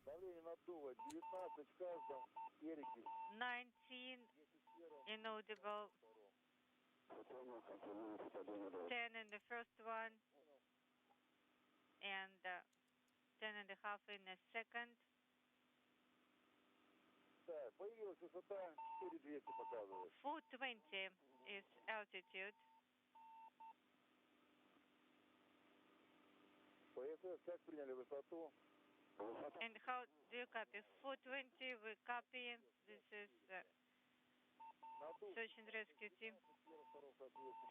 Давление наддува 19 в каждом переке. 19 inaudible, 10 in the first one, and 10.5 in the second. Так, появилась высота 4200 показывает. 420 is altitude. ПСС как приняли высоту? And how do you copy? 420, we copy. This is search and rescue team.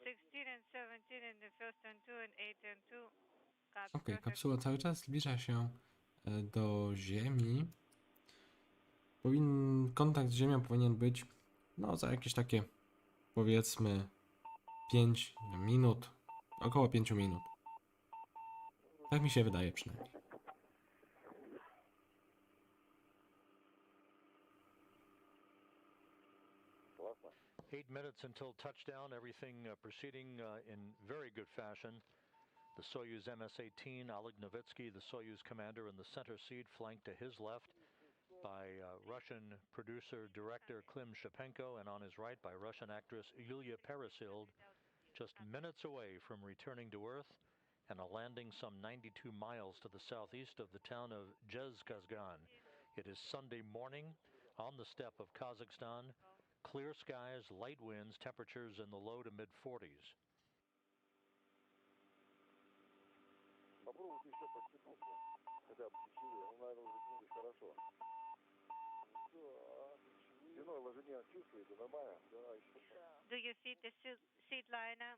16 and 17 in the first and 2 and 8 and 2. Copy. Ok, kapsuła cały czas zbliża się do Ziemi. Kontakt z Ziemią powinien być za jakieś takie, powiedzmy, 5 minut, około 5 minut. Tak mi się wydaje przynajmniej. 8 minutes until touchdown, everything proceeding in very good fashion. The Soyuz MS-18, Oleg Nowitski, the Soyuz commander in the center seat, flanked to his left by Russian producer-director Klim Shipenko, and on his right by Russian actress Yulia Peresild, just minutes away from returning to Earth and a landing some 92 miles to the southeast of the town of Jezkazgan. It is Sunday morning on the steppe of Kazakhstan. Clear skies, light winds, temperatures in the low to mid-40s. Попробуйте еще подтянуться. Хотя бы ключевые. Он, наверное, уже чувствует хорошо. Спиной ложение чувствуете? Нормально? Да, еще. Do you feel the seat liner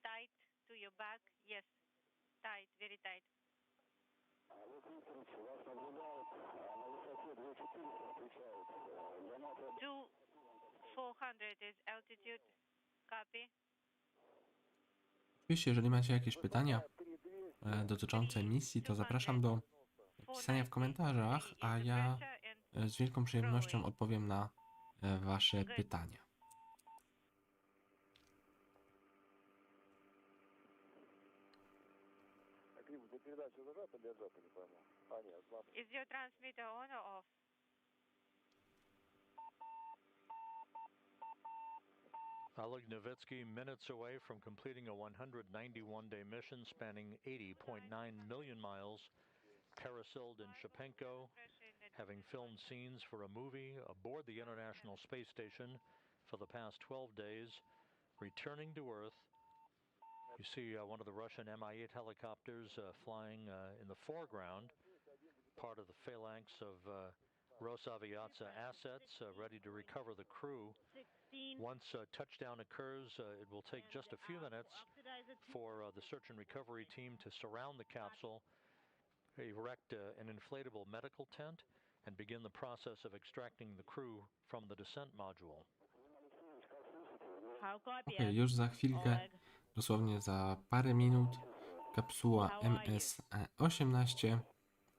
tight to your back? Yes, tight, very tight. Do 400 is altitude. Copy. Oczywiście, jeżeli macie jakieś pytania dotyczące misji, to zapraszam do pisania w komentarzach, a ja z wielką przyjemnością odpowiem na wasze pytania. Is your transmitter on or off? Oleg Nowitski, minutes away from completing a 191-day mission spanning 80.9 million miles. Peresild and Shipenko, having filmed scenes for a movie aboard the International Space Station for the past 12 days, returning to Earth. You see one of the Russian Mi-8 helicopters flying in the foreground, part of the phalanx of Rosaviatsa assets ready to recover the crew. Once touchdown occurs, it will take just a few minutes for the search and recovery team to surround the capsule, erect an inflatable medical tent, and begin the process of extracting the crew from the descent module. Okay, już za chwilkę, dosłownie za parę minut, kapsuła MS-18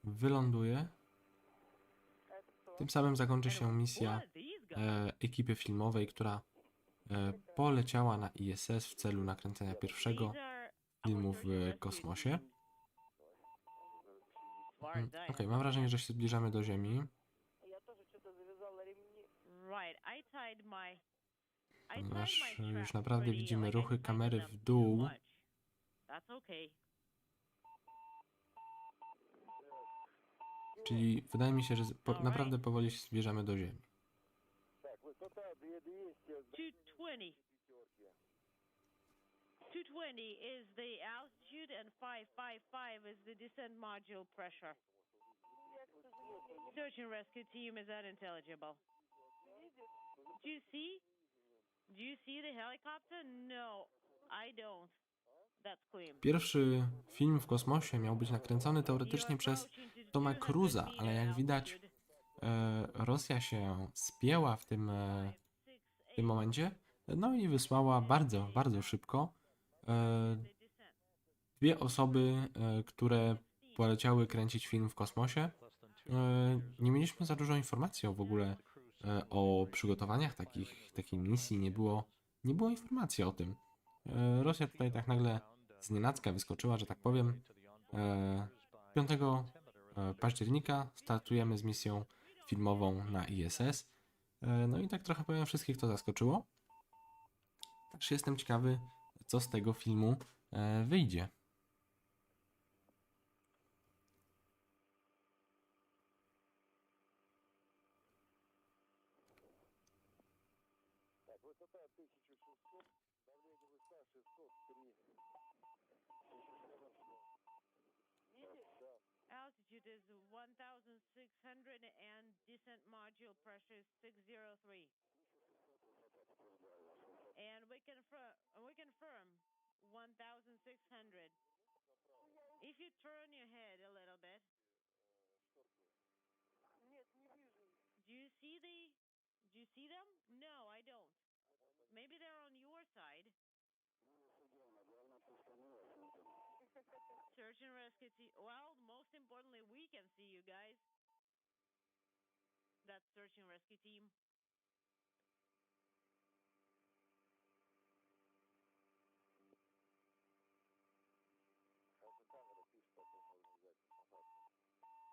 wyląduje. Tym samym zakończy się misja ekipy filmowej, która poleciała na ISS w celu nakręcenia pierwszego filmu w kosmosie. Ok, mam wrażenie, że się zbliżamy do Ziemi. Ponieważ już naprawdę widzimy ruchy kamery w dół. Czyli wydaje mi się, że naprawdę powoli się zbliżamy do Ziemi. 220 is the altitude and 555 is the descent module pressure. Search and rescue team is unintelligible. Do you see the helicopter? No, I don't. Pierwszy film w kosmosie miał być nakręcony teoretycznie przez Toma Cruisa, ale jak widać Rosja się spięła w tym momencie, no i wysłała bardzo, bardzo szybko dwie osoby, które poleciały kręcić film w kosmosie. Nie mieliśmy za dużo informacji w ogóle o przygotowaniach takiej misji, nie było informacji o tym. Rosja tutaj tak nagle znienacka wyskoczyła, że tak powiem. 5 października startujemy z misją filmową na ISS. No i tak trochę powiem, wszystkich to zaskoczyło. Też jestem ciekawy, co z tego filmu wyjdzie. Altitude is 1,600 and descent module pressure is 603. And we confirm 1,600. If you turn your head a little bit. Do you see them? No, I don't. Maybe they're on your side. Search and rescue team. Well, most importantly, we can see you guys. That's search and rescue team.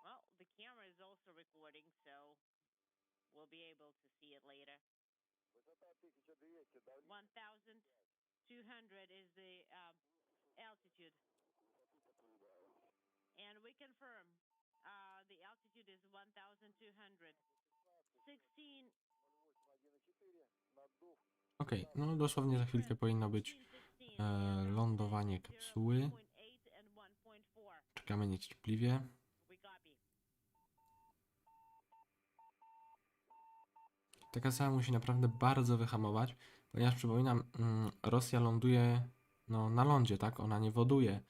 Well, the camera is also recording, so we'll be able to see it later. 1,200 is the altitude. And we confirm the altitude is 1,200. 16. Okej, no dosłownie za chwilkę powinno być lądowanie kapsuły. Czekamy niecierpliwie. Ta kapsuła musi naprawdę bardzo wyhamować, ponieważ przypominam, Rosja ląduje na lądzie, tak? Ona nie woduje,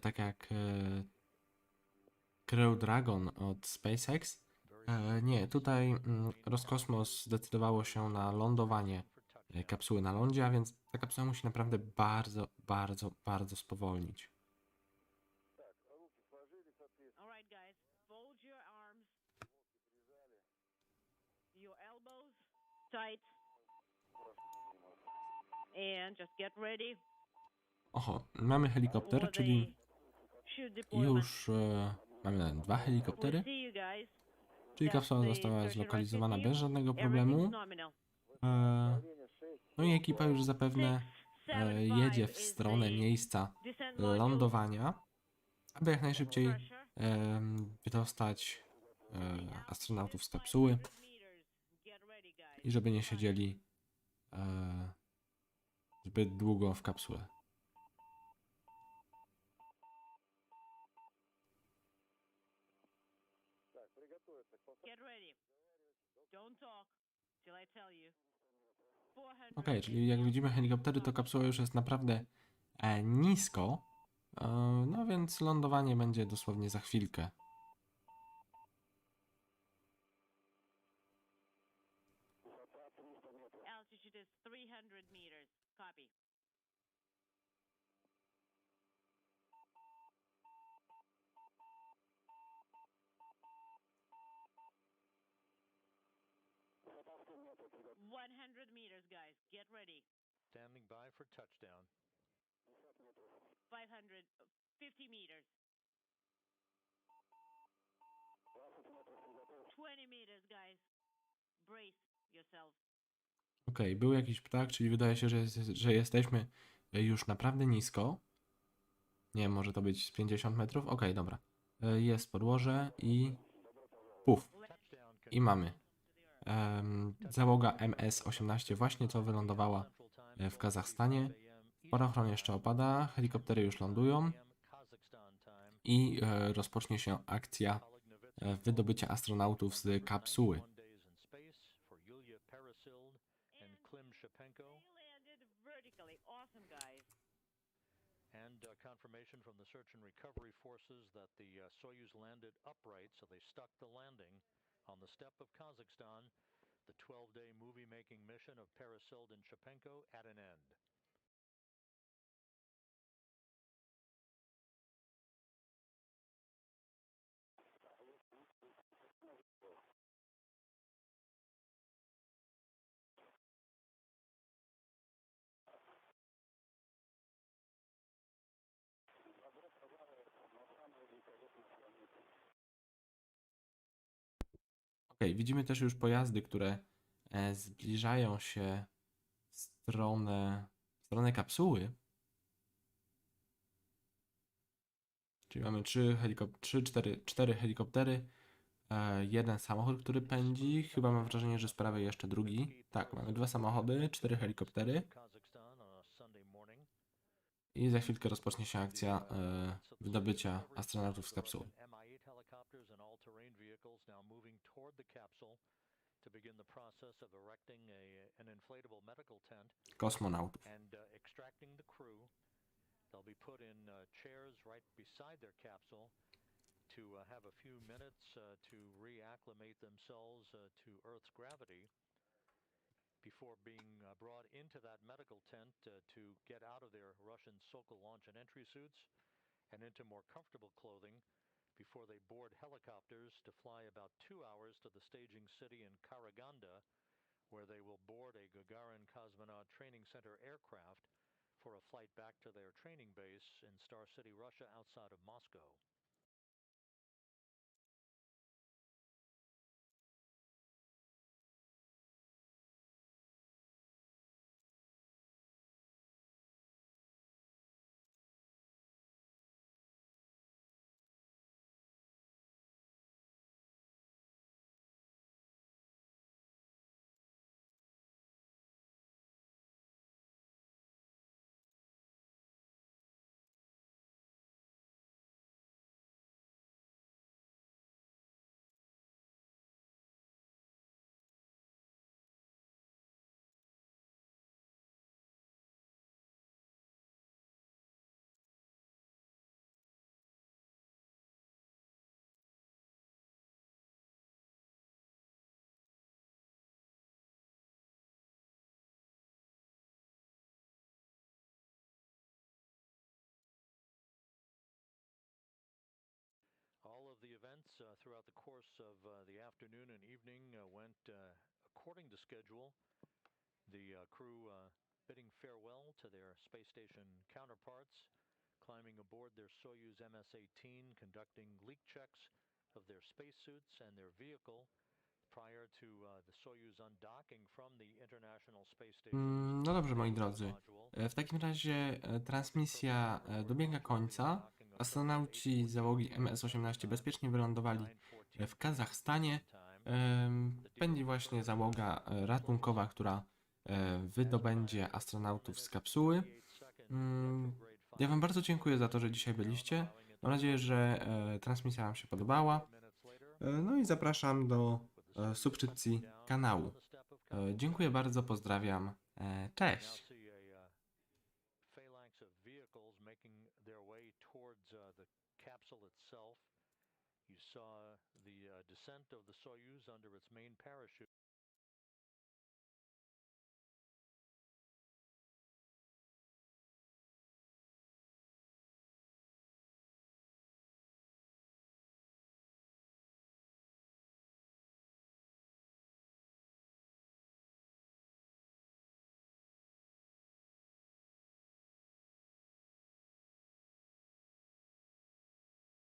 tak jak Crew Dragon od SpaceX. Nie, tutaj Roskosmos zdecydowało się na lądowanie kapsuły na lądzie, a więc ta kapsuła musi naprawdę bardzo, bardzo, bardzo spowolnić. Alright guys, fold your arms, your elbows tight, and just get ready. Oho, mamy helikopter, czyli już mamy 2 helikoptery, czyli kapsuła została zlokalizowana bez żadnego problemu. No i ekipa już zapewne jedzie w stronę miejsca lądowania, aby jak najszybciej wydostać astronautów z kapsuły i żeby nie siedzieli zbyt długo w kapsule. Okej, czyli jak widzimy helikoptery, to kapsuła już jest naprawdę nisko, no więc lądowanie będzie dosłownie za chwilkę. Altitude is 300 meters. Copy. Meters, guys. Get ready. Standing by for touchdown. 50 meters. 20 meters, guys. Brace yourselves. Okej, był jakiś ptak, czyli wydaje się, że jesteśmy już naprawdę nisko. Nie wiem, może to być z 50 metrów? Okej, dobra. Jest podłoże i puf. I mamy. Załoga MS-18 właśnie co wylądowała w Kazachstanie. Spadochron jeszcze opada, helikoptery już lądują i rozpocznie się akcja wydobycia astronautów z kapsuły. And confirmation from the search and recovery forces that the Soyuz landed upright, so they stuck the landing on the steppe of Kazakhstan, the 12-day movie-making mission of Parasilda and Shapenko at an end. Ok, widzimy też już pojazdy, które zbliżają się w stronę kapsuły. Czyli mamy 4 helikoptery, jeden samochód, który pędzi. Chyba mam wrażenie, że z prawej jeszcze drugi. Tak, mamy 2 samochody, 4 helikoptery. I za chwilkę rozpocznie się akcja wydobycia astronautów z kapsuły. Kosmonautów. They'll be put in chairs right beside their capsule to have a few minutes to reacclimate themselves to Earth's gravity before being brought into that medical tent to get out of their Russian Sokol launch and entry suits and into more comfortable clothing before they board helicopters to fly about 2 hours to the staging city in Karaganda, where they will board a Gagarin Cosmonaut Training Center aircraft for a flight back to their training base in Star City, Russia, outside of Moscow. All of the events throughout the course of the afternoon and evening went according to schedule. The crew bidding farewell to their space station counterparts, climbing aboard their Soyuz MS-18, conducting leak checks of their spacesuits and their vehicle prior to the Soyuz undocking from the International Space Station. No dobrze, moi drodzy. W takim razie transmisja dobiega końca. Astronauci załogi MS-18 bezpiecznie wylądowali w Kazachstanie. Pędzi właśnie załoga ratunkowa, która wydobędzie astronautów z kapsuły. Ja Wam bardzo dziękuję za to, że dzisiaj byliście. Mam nadzieję, że transmisja Wam się podobała. No i zapraszam do subskrypcji kanału. Dziękuję bardzo, pozdrawiam. Cześć! You saw the descent of the Soyuz under its main parachute.